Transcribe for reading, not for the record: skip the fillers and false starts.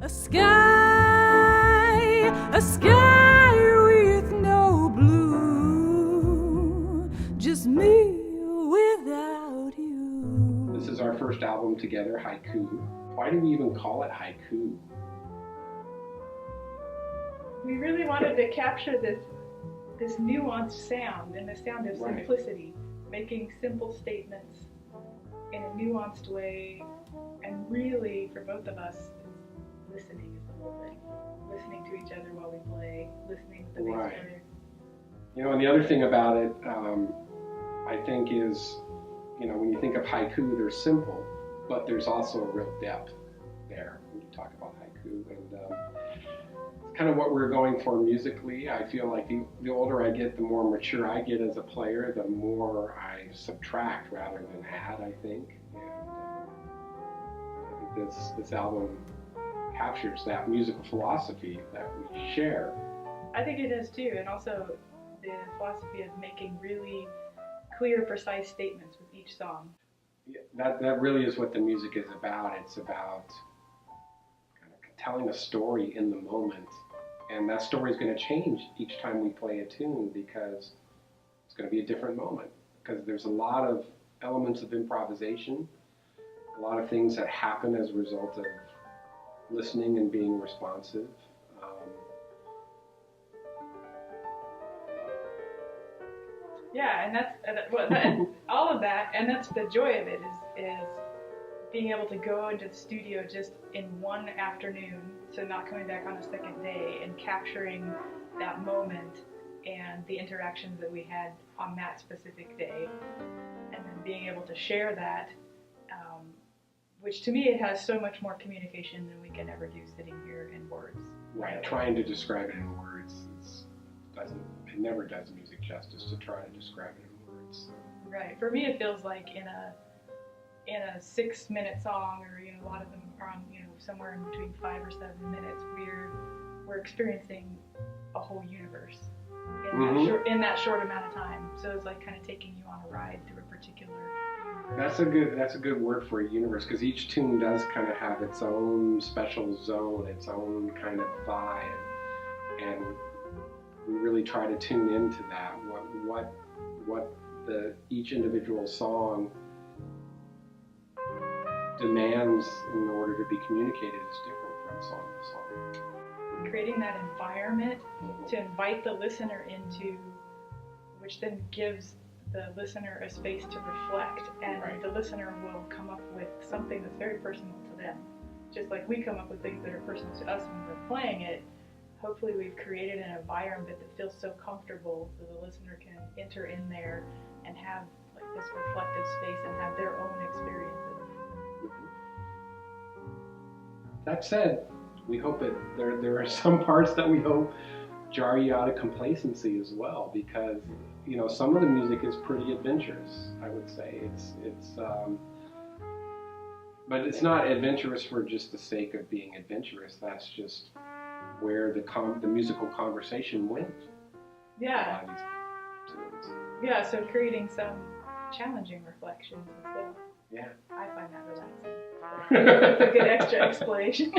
A sky with no blue, just me without you. This is our first album together, Haiku. Why do we even call it Haiku? We really wanted to capture this nuanced sound and the sound of simplicity, making simple statements in a nuanced way, and really, for both of us, listening is the whole thing. Listening to each other while we play, listening to the bass player. You know, and the other thing about it, I think is, you know, when you think of haiku, they're simple, but there's also a real depth there when you talk about haiku. And it's kind of what we're going for musically. I feel like the older I get, the more mature I get as a player, the more I subtract rather than add, I think. And I think this album captures that musical philosophy that we share. I think it does too, and also the philosophy of making really clear, precise statements with each song. Yeah, that really is what the music is about. It's about kind of telling a story in the moment, and that story is going to change each time we play a tune because it's going to be a different moment, because there's a lot of elements of improvisation, a lot of things that happen as a result of listening and being responsive. Yeah, and that's all of that, and that's the joy of it is being able to go into the studio just in one afternoon, so not coming back on a second day, and capturing that moment and the interactions that we had on that specific day, and then being able to share that. Which to me, it has so much more communication than we can ever do sitting here in words. Right, trying to describe it in words it never does music justice to try to describe it in words. Right, for me it feels like in a 6-minute song, or a lot of them are on somewhere in between 5 or 7 minutes. We're experiencing a whole universe in that short amount of time. So it's like kind of taking you on a ride through a particular universe. That's a good word for a universe, because each tune does kind of have its own special zone, its own kind of vibe, and we really try to tune into that. What each individual song demands in order to be communicated is different from song to song. Creating that environment to invite the listener into, which then gives the listener a space to reflect, and the listener will come up with something that's very personal to them. Just like we come up with things that are personal to us when we're playing it, hopefully we've created an environment that feels so comfortable so the listener can enter in there and have like this reflective space and have their own experiences. That said, we hope that there are some parts that we hope jar you out of complacency as well, because some of the music is pretty adventurous. I would say but it's not adventurous for just the sake of being adventurous. That's just where the musical conversation went. Yeah. Yeah. So creating some challenging reflections as well. Yeah. I find that relaxing. That's a good extra explanation.